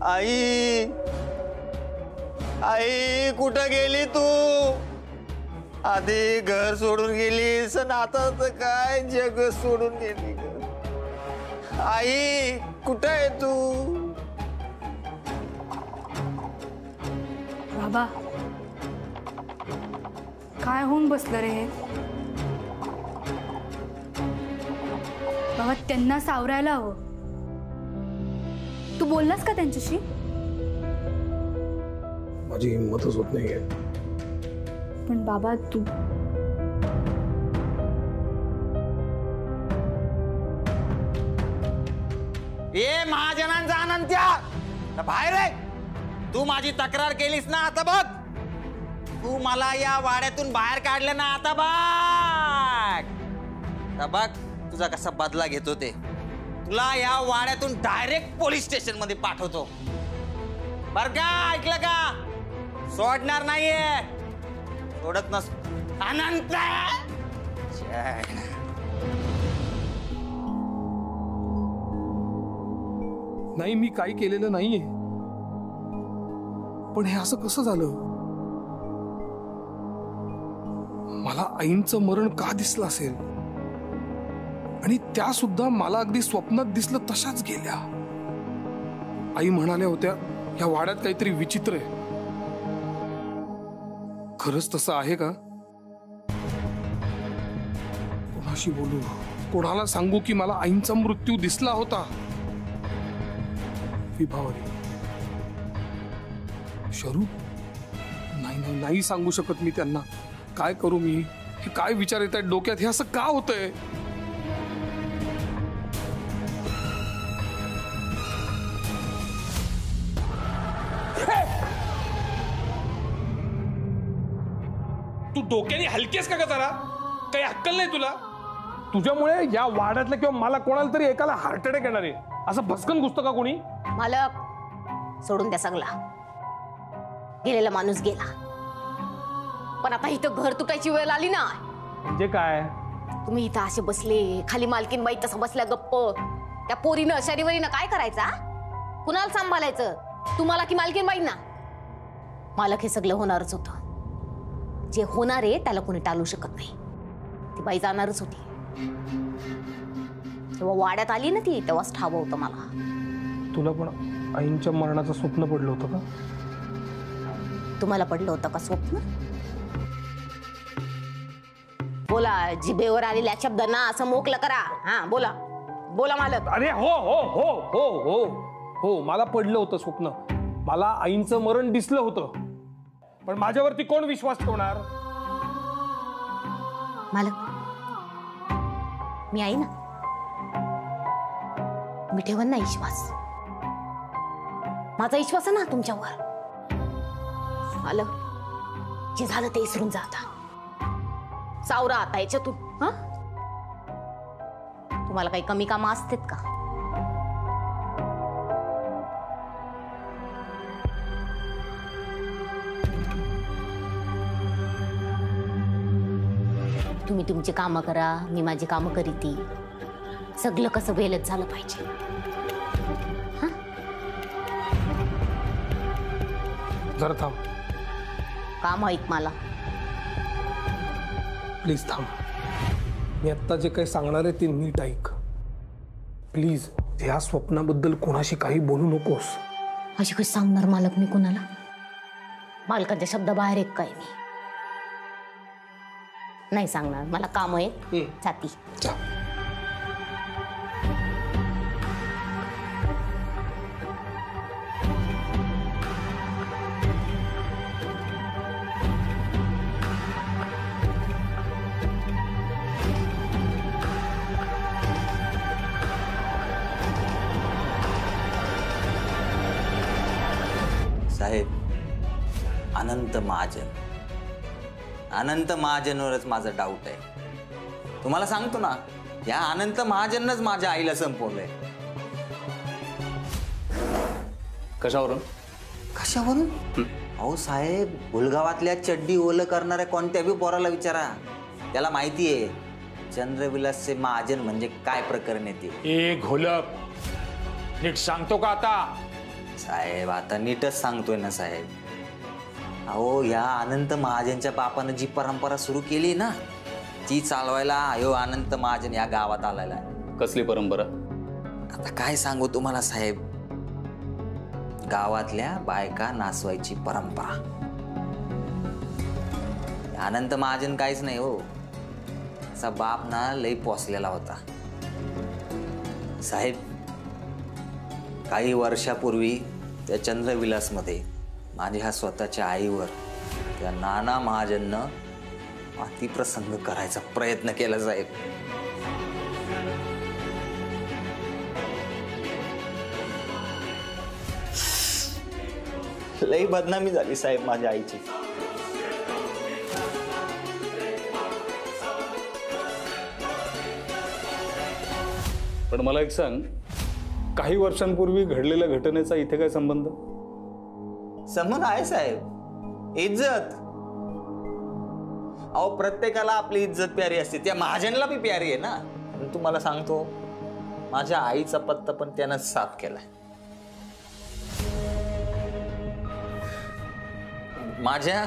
आई आई कुठं गेली तू? आधी घर सोडून गेलीस आणि आता तर काय जग सोडून गेली ग. आई कुठं आहे तू? बाबा काय होऊन बसलं रे हे? बाबा त्यांना सावरायला हवं. तू बोललास का त्यांच्याशी? माझी हिंमतच होत नाहीये. पण बाबा तू ए महाजनांचा अनंत्या बाहेर आहे. तू माझी तक्रार केलीस ना, आता बघ. तू मला या वाड्यातून बाहेर काढलं ना, आता बघ तुझा कसा बदला घेतो ते. तुला या वाड्यातून डायरेक्ट पोलीस स्टेशन मध्ये पाठवतो बर का? ऐकलं का? सोडणार नाहीये. सोडत नस अनंत. नाही मी काही केलेलं नाहीये. पण हे असं कसं झालं? मला आईंचं मरण का दिसलं असेल? आणि त्या सुद्धा मला अगदी स्वप्नात दिसलं तशाच गेल्या. आई म्हणाल्या होत्या या वाड्यात काहीतरी विचित्र आहे. खरंच तसं आहे का? कोणाशी बोलू? कोणाला सांगू की मला आईंचा मृत्यू दिसला होता? विभावरी, शरू, नाही नाही नाही सांगू शकत मी त्यांना. काय करू मी? हे काय विचार येत आहेत डोक्यात? हे असं का होतंय? तू डोक्याने हलकेस का जरा? काही अक्कल नाही तुला? तुझ्यामुळे या वाड्यातल्या किंवा मला कोणाला तरी एकाला हार्ट अटॅक येणार आहे असं भस्कन घुसतं का कोणी? मालक सोडून द्या सगळा. गेलेला माणूस गेला. पण आता इथं घर तुटायची वेळ आली ना. म्हणजे काय? तुम्ही इथं असे बसले, खाली मालकीन बाई तसं बसल्या गप्प. त्या पोरीनं शरीवरीनं काय करायचा? कुणाला सांभाळायचं? तुम्हाला की मालकीन बाई ना? मालक हे सगळं होणारच होतं. जे होणार आहे त्याला कोणी टाळू शकत नाही. ती बाई जाणारच होती. जेव्हा वाड्यात आली ना ती तेव्हाच ठाव होतं मला. तुला पण आईंच्या मरणाचं स्वप्न पडलं होतं का? तुम्हाला पडलं होतं का स्वप्न? बोला, जिभेवर आलेल्या शब्दांना असं मोकलं करा. हा बोला बोला मालक. अरे हो हो हो हो हो हो मला पडलं होतं स्वप्न. मला आईंचं मरण दिसलं होतं. पण माझ्यावरती कोण विश्वास ठेवणार? मालक मी आई ना. मी ठेवन ना विश्वास. माझा विश्वास आहे ना तुमच्यावर. मालक जे झालं ते विसरून जाता. सावरा आता याच्यातून. हा तुम्हाला काही कमी कामं असतात का? तुम्ही तुमची कामं करा, मी माझी कामं करीती. सगळं कसं वेळेत झालं पाहिजे. हा जरा थांब. काम ऐक मला. प्लीज थांब. मी आत्ता जे काही सांगणार आहे ते नीट ऐक प्लीज. या स्वप्नाबद्दल कोणाशी काही बोलू नकोस. अशी कशी सांगणार मालक मी कोणाला? मालकाच्या शब्दाबाहेर एक काय मी नाही सांगणार. मला काम आहे. जाती. साहेब, अनंत महाजन, अनंत महाजनवरच माझा डाऊट आहे. तुम्हाला सांगतो ना, या अनंत महाजनच माझ्या आईला संपवलंय. कशावरून? कशावरून? अहो साहेब, भुलगावातल्या चड्डी ओलं करणाऱ्या कोणत्या बी पोराला विचारा, त्याला माहिती आहे चंद्रविलासचे महाजन म्हणजे काय प्रकरण येते. ए घोलप, नीट सांगतो का आता? साहेब आता नीटच सांगतोय ना साहेब. अहो या अनंत महाजनच्या बापानं जी परंपरा सुरू केली ना ती चालवायला ह्यो अनंत महाजन या गावात आलेला आहे. कसली परंपरा? आता काय सांगू तुम्हाला साहेब, गावातल्या बायका नाचवायची परंपरा. अनंत महाजन काहीच नाही हो, असा बाप ना लई पोसलेला होता साहेब. काही वर्षापूर्वी त्या चंद्रविलासमध्ये माझ्या स्वतःच्या आईवर त्या नाना महाजननं अतिप्रसंग करायचा प्रयत्न केला साहेब. लई बदनामी झाली साहेब माझ्या आईची. पण मला एक सांग, काही वर्षांपूर्वी घडलेल्या घटनेचा इथे काय संबंध? संबंध आहे साहेब, इज्जत. अहो प्रत्येकाला आपली इज्जत प्यारी असते, त्या महाजनला बी प्यारी आहे ना. पण तुम्हाला सांगतो माझ्या आईचा पत्ता पण त्यानं साफ केलाय. माझ्या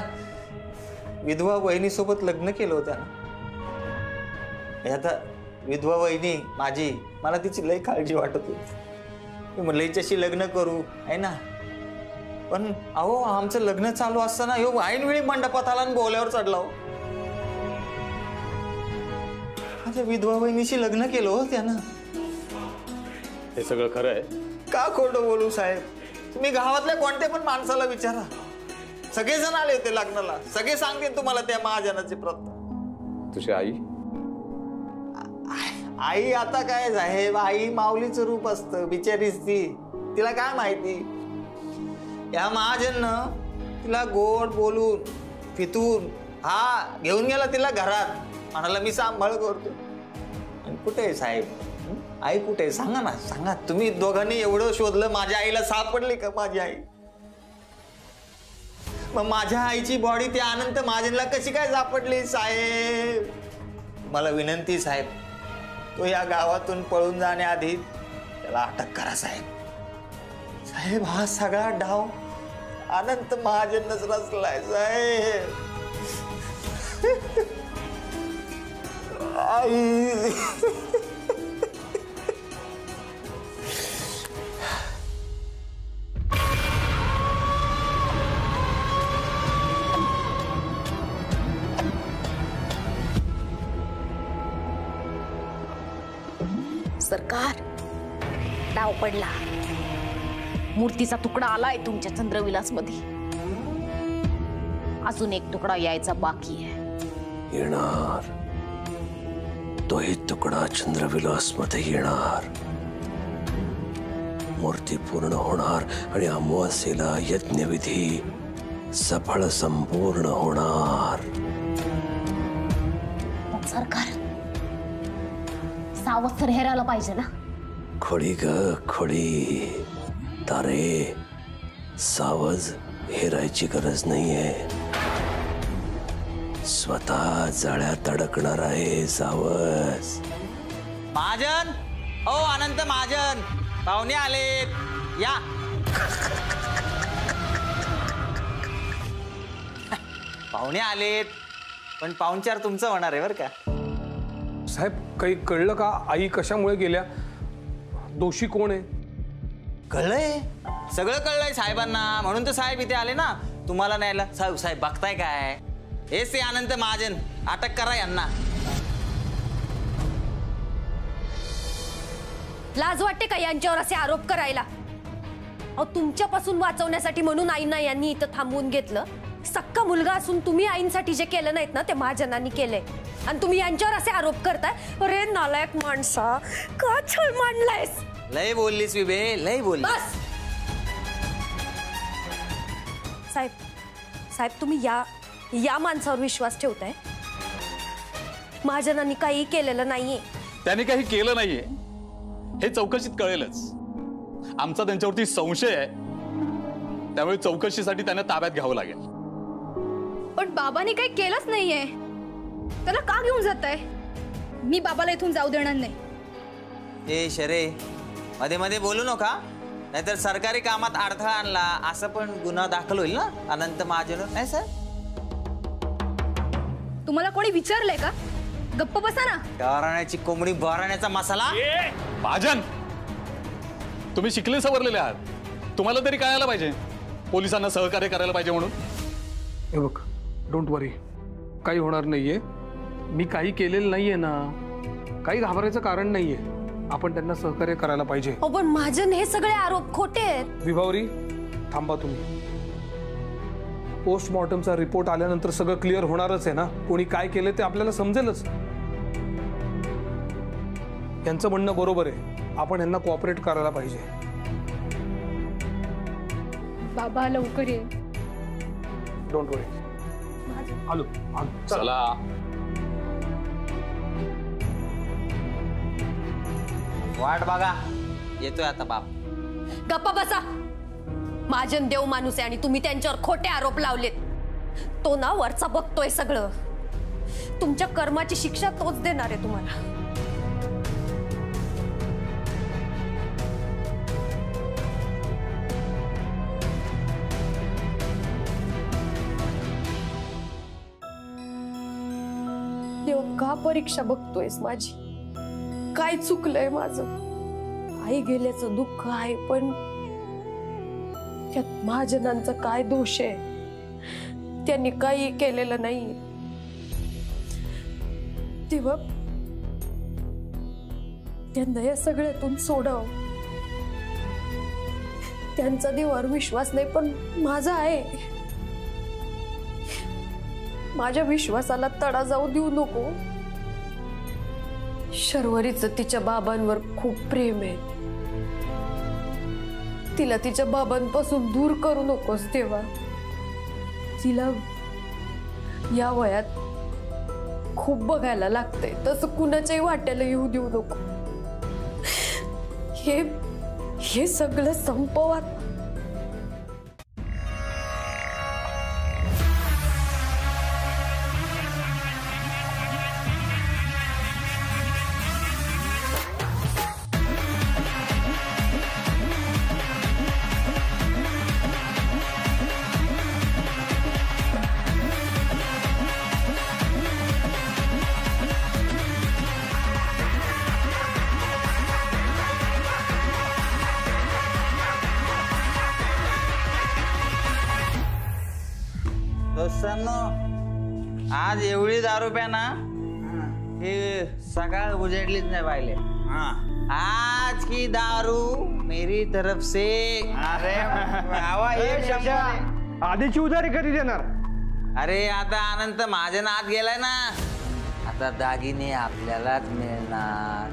विधवा वहिनीसोबत लग्न केलं होतं ना. आता विधवा वहिनी माझी, मला तिची लई काळजी वाटत होती. म्हणलं हिच्याशी लग्न करू आहे ना. पण अहो आमचं लग्न चालू असताना ह्यो ऐनवेळी मंडपात आला आणि बोल्यावर चढला. हो माझ्या विधवा वहिनीशी लग्न केलं हो त्यानं. हे सगळं खरं आहे? का खोटं बोलू साहेब? तुम्ही गावातल्या कोणत्या पण माणसाला विचारा, सगळेजण आले होते लग्नाला. सगळे सांगतील तुम्हाला त्या महाजनाचे प्रत. तुझी आई? आई आता काय साहेब, आई माऊलीचं रूप असतं, बिचारीच ती, तिला काय माहिती. या महाजननं तिला गोड बोलून फितून घेऊन गेला तिला घरात. म्हणाला मी सांभाळ करतो. आणि कुठे आहे साहेब? आई कुठे आहे सांगा ना, सांगा. तुम्ही दोघांनी एवढं शोधलं, माझ्या आईला सापडली का माझी आई? मग माझ्या आईची बॉडी त्या अनंत महाजनला कशी काय सापडली साहेब? मला विनंती साहेब, तो या गावातून पळून जाण्याआधी त्याला अटक करा साहेब. साहेब हा सगळा डाव अनंत महाजनच रचलाय साहेब. आई सरकार, डाव पडला. मूर्तीचा तुकडा आलाय तुमच्या चंद्रविलास मध्ये. अजून एक तुकडा यायचा बाकी आहे. येणार, तोही तुकडा चंद्रविलास मध्ये येणार. मूर्ती पूर्ण होणार आणि अमावास्येला यज्ञविधी सफळ संपूर्ण होणार. पण सरकार, सावध तर हेरायला पाहिजे ना. खोडी ग खोडी, तारे सावज हेरायची गरज नाहीये. स्वतः जाळ्यात अडकणार आहे सावज. महाजन, ओ अनंत महाजन, पाहुणे आलेत, या. पाहुणे आलेत, पण पाहुणचार तुमचं होणार आहे बरं का. साहेब काही कळलं का? आई कशामुळे गेल्या? दोषी कोण आहे? कळलंय, सगळं कळलंय साहेबांना, म्हणून तर साहेब इथे आले ना तुम्हाला न्यायला. साहेब साहेब बघताय काय, हेच ते अनंत महाजन. अटक करा यांना. लाज वाटते का यांच्यावर असे आरोप करायला? अहो तुमच्यापासून वाचवण्यासाठी म्हणून आईंना यांनी इथं थांबवून घेतलं. सक्का मुलगा असून तुम्ही आईंसाठी जे केलं नाहीत ना ते महाजनांनी केलंय, आणि तुम्ही यांच्यावर असे आरोप करताय. अरे नालायक माणसा, का छळ मांडलायस? लय बोललीस विबे, लय बोलली. बस साहेब, साहेब तुम्ही या माणसावर विश्वास ठेवताय? महाजनांनी काही केलेलं नाहीये. त्याने काही केलं नाहीये हे चौकशीत कळेलच. आमचा त्यांच्यावरती संशय आहे, त्यामुळे चौकशीसाठी त्यांना ताब्यात घ्यावं लागेल. पण बाबांनी काही केलंच नाहीये, त्याला का घेऊन जाताय? मी बाबाला इथून जाऊ देणार नाही. ए शरे, मध्ये मध्ये बोलू नका. नाहीतर सरकारी कामात अडथळा आणला असं पण गुन्हा दाखल होईल ना अनंत महाजन, नाही सर? तुम्हाला कोणी विचारलंय का? गप्प बसा ना. घराण्याची कोंबडी बहराण्याचा मसाला. महाजन, तुम्ही शिकले सवरलेले आहात, तुम्हाला तरी कळायला पाहिजे पोलिसांना सहकार्य करायला पाहिजे म्हणून. हे बघ, डोंट वरी, काही होणार नाहीये. मी काही केलेलं नाहीये ना, काही घाबरायचं कारण नाहीये. आपण त्यांना सहकार्य करायला पाहिजे. पण महाजन, हे सगळे आरोप खोटे आहेत. विभावरी, थांबा तुम्ही. पोस्टमॉर्टमचा रिपोर्ट आल्यानंतर सगळं क्लिअर होणारच आहे ना. कोणी काय केलं ते आपल्याला समजेलच. यांचं म्हणणं बरोबर आहे, आपण यांना कोऑपरेट करायला पाहिजे. बाबा लवकर ये. डोंट वरी. आलो. चला. वाट बघा, येतोय आता बाप. गप्पा बसा. महाजन देव माणूस आहे आणि तुम्ही त्यांच्यावर खोटे आरोप लावलेत. तो ना वरचा बघतोय सगळं. तुमच्या कर्माची शिक्षा तोच देणार आहे तुम्हाला. देव, का परीक्षा बघतोयस माझी? काय चुकलंय माझं? आई गेल्याचं दुःख आहे, पण त्यात महाजनांचा काय दोष आहे? त्यांनी काही केलेलं नाही. तेव्हा त्यांना या सगळ्यातून सोडव. त्यांचा देवावर विश्वास नाही, पण माझा आहे. माझ्या विश्वासाला तडा जाऊ देऊ नको. शर्वरीचं तिच्या बाबांवर खूप प्रेम आहे. तिला तिच्या बाबांपासून दूर करू नकोस देवा. तिला या वयात खूप बघायला लागतंय, तसं कुणाच्याही वाट्याला येऊ देऊ नको. हे सगळं संपवा. दोस्तांनो, आज एवढी दारू प्या ना हे सकाळ उजेडलीच नाही पाहिले. आज की दारू मेरी तरफ से. अरे आधीची उधारी कधी देणार? अरे आता अनंत महाजन आत गेलाय ना, आता दागिने आपल्यालाच मिळणार.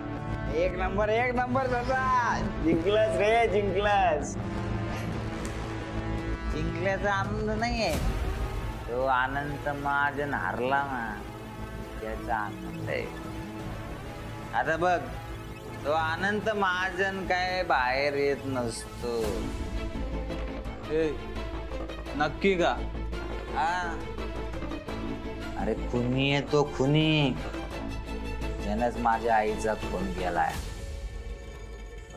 एक नंबर दादा. जिंकलंस रे, जिंकलंस. जिंकल्याचा आनंद नाहीये, तो अनंत महाजन हरला ना त्याचा आनंद आहे. आता बघ, तो अनंत महाजन काय बाहेर येत नसतो. नक्की का? हा, अरे खुनी आहे तो, खुनी. त्यानंच माझ्या आईचा खून केलाय.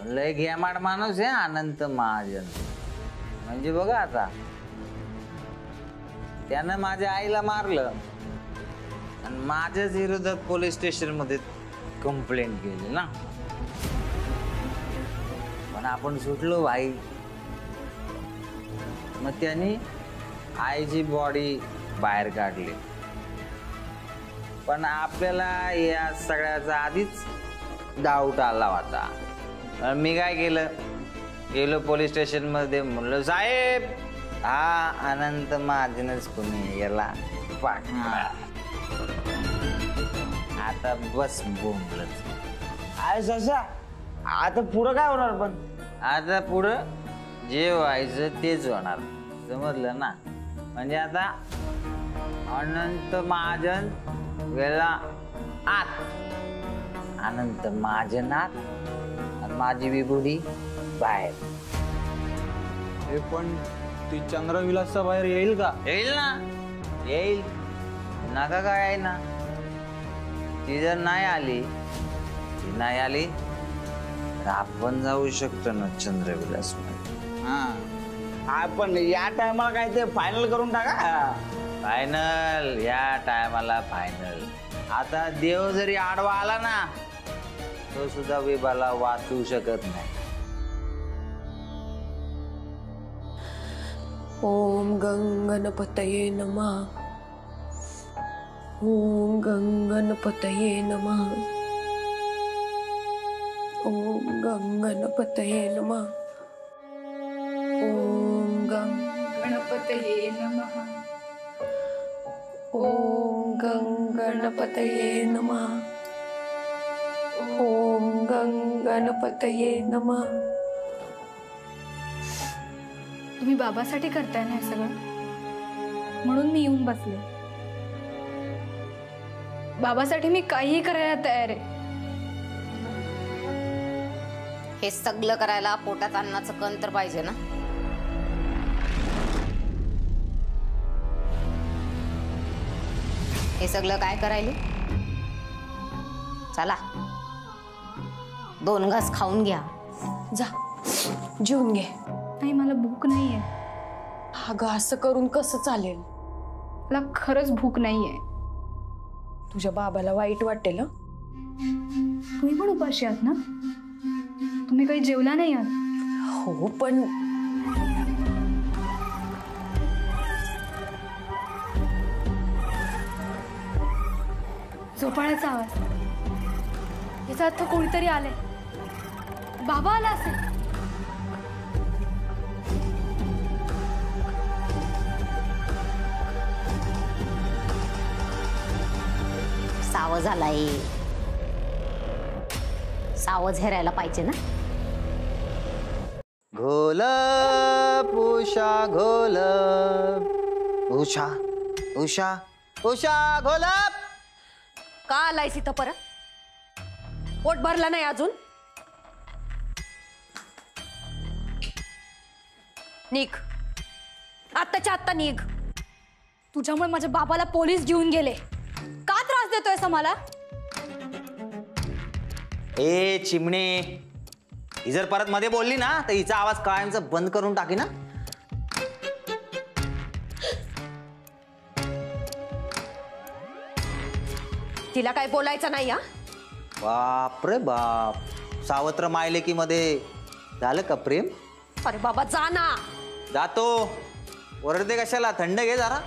लय घेमाड माणूस आहे अनंत महाजन. म्हणजे बघा आता, त्यानं माझ्या आईला मारलं आणि माझ्याच विरोधात पोलीस स्टेशन मध्ये कंप्लेंट केली ना. पण आपण सुटलो भाई. मग त्यांनी आईची बॉडी बाहेर काढली. पण आपल्याला या सगळ्याचा आधीच डाऊट आला होता. मी काय केलं, गेलो पोलीस स्टेशन मध्ये, म्हणलं साहेब हा अनंत महाजनच कोणी याला पाठवा. आता बस बोंबलच. काय ससा, आता पुढं काय होणार? पण आता पुढं जे व्हायचं तेच होणार, समजलं ना? म्हणजे आता अनंत महाजन गेला आत, अनंत महाजन आत आणि माझी विभुडी बाहेर. हे पण ती चंद्रविलासचा बाहेर येईल का? येईल ना, येईल. नका काय आहे ना. ती जर नाही आली तर आपण जाऊ शकतो ना चंद्रविलास हा पण या टायमाला काय ते फायनल करून टाका. फायनल या टायमाला फायनल. आता देव जरी आडवा आला ना तो सुद्धा विभाला वाचवू शकत नाही. ओम गंगणपतये नमः. ओम गंगणपतये नमः. ओम गंगणपतये नमः. ओम गणपतये नमः. ओम गंगणपतये नमः. ओम गंगणपतये नमः. तुम्ही बाबासाठी करताय ना हे सगळं, म्हणून मी येऊन बसले. बाबासाठी मी काहीही करायला तयार आहे. हे सगळं करायला पोटात अन्नाचं कण तर पाहिजे ना. हे सगळं काय करायले? चला 2 घास खाऊन घ्या. जा जेवून घे. नाही मला भूक नाहीये. अगं असं करून कसं चालेल? मला खरंच भूक नाहीये. तुझ्या बाबाला वाईट वाटेल. तुम्ही पण उपाशी आहात ना? तुम्ही काही जेवला नाही आहात? हो पण झोपाळ्याचा आवाज. याचा अर्थ कोणीतरी आले. बाबा आला असेल. सावज झालाय. सावज हेरायला पाहिजे ना. घोल उषा घोल उषा उषा उषा घोल. का आलायस इथं परत? पोट भरला नाही अजून? निघ, आत्ताच्या आत्ता निघ. तुझ्यामुळे माझ्या बाबाला पोलीस घेऊन गेले. का त्रास देतोयस मला? ए चिमणे, ही जर परत मध्ये बोलली ना तर हिचा आवाज कायमचा बंद करून टाकी ना. तिला काय बोलायचं नाही. हा बाप रे बाप. सावत्र मायलेकी मध्ये झालं का प्रेम? अरे बाबा जा ना. जातो. ओरडते कशाला? थंड घे जरा.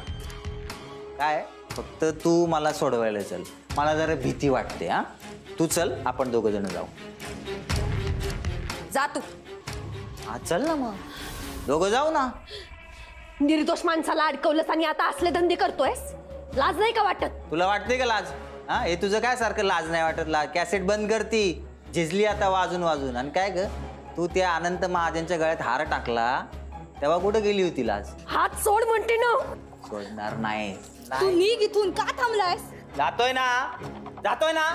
काय फक्त तू मला सोडवायला चल. मला जरा भीती वाटते. हा तू चल, आपण 2 जण जाऊ. जा तू. हा चल ना मग 2 जाऊ ना. निर्दोष माणसाला अडकवलंस आणि आता असले धंदे करतोयस. लाज नाही का वाटत? तुला वाटते का लाज? हा हे तुझं काय सारखं लाज नाही वाटत? लाज कॅसेट बंद करती. झिजली आता वाजून वाजून. आणि काय ग तू त्या अनंत महाजनच्या गळ्यात हार टाकला तेव्हा कुठं गेली होती लाज? हात सोड म्हणते ना. सोडणार नाही. तू निघ इथून. का थांबलायस? जातोय ना, जातोय ना.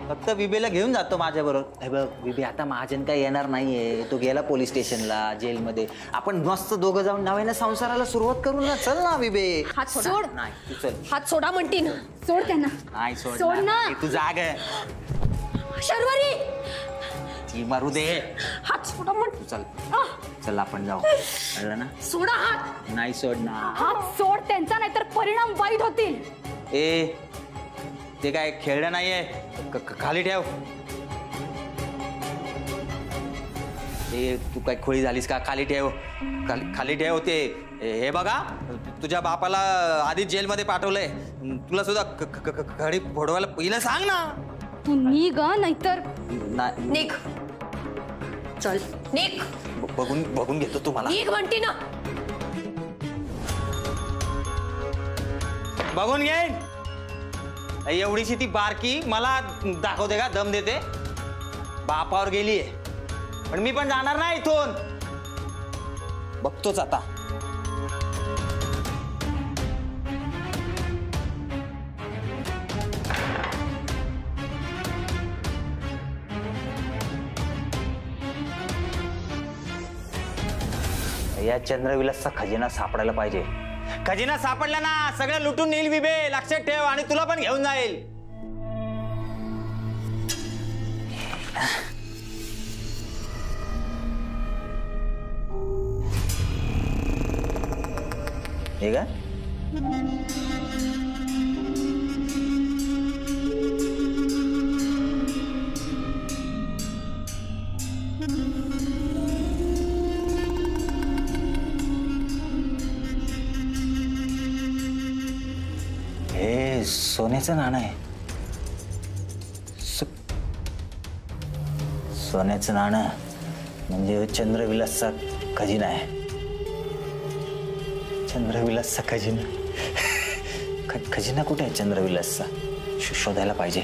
फक्त विबेला घेऊन जातो माझ्या बरोबर. हे बघ विबे, आता महाजन काय येणार नाहीये. तो गेला पोलीस स्टेशनला, जेलमध्ये. आपण मस्त 2 जाऊन नव्याने संसाराला सुरुवात करू ना. चल ना विबे. हात सोड. नाही तू चल. हात सोडा म्हणते ना. सोड त्यांना. नाही सोड ना. तू जाग शर्वरी ती मारू दे. हात सोडा म्हण. तू चल. चल आपण जाऊ. कळलं ना? सोडा हात. नाही सोडणार. हात सोड त्यांचा, नाहीतर परिणाम वाईट होतील. ए ते काय खेळणं नाहीये. खाली ठेव. ए तू काय खोळी झालीस का? खाली ठेव. खाली ठेव. ते हे बघा, तुझ्या बापाला आधी जेलमध्ये पाठवलंय. तुला सुद्धा घडी फोडवायला पहिलं सांग ना. तू निघ नाहीतर. निघ. चल निघ. बघून घेतो तुम्हाला. निघ म्हणते ना. बघून घेईन. एवढीशी ती बारकी मला दाखवते का? दम देते. बापावर गेलीये पण मी पण जाणार नाही इथून. बघतोच आता. या चंद्रविलासचा खजिना सापडायला पाहिजे. खजिना सापडला ना सगळं लुटून नेईल विबे. लक्षात ठेव. आणि तुला पण घेऊन जाईल. हे का? हे सोन्याचं नाणं आहे. सोन्याचं नाणं म्हणजे चंद्रविलासचा खजिना आहे. चंद्रविलासचा खजिना. खजिना कुठे आहे चंद्रविलासचा? शोधायला पाहिजे.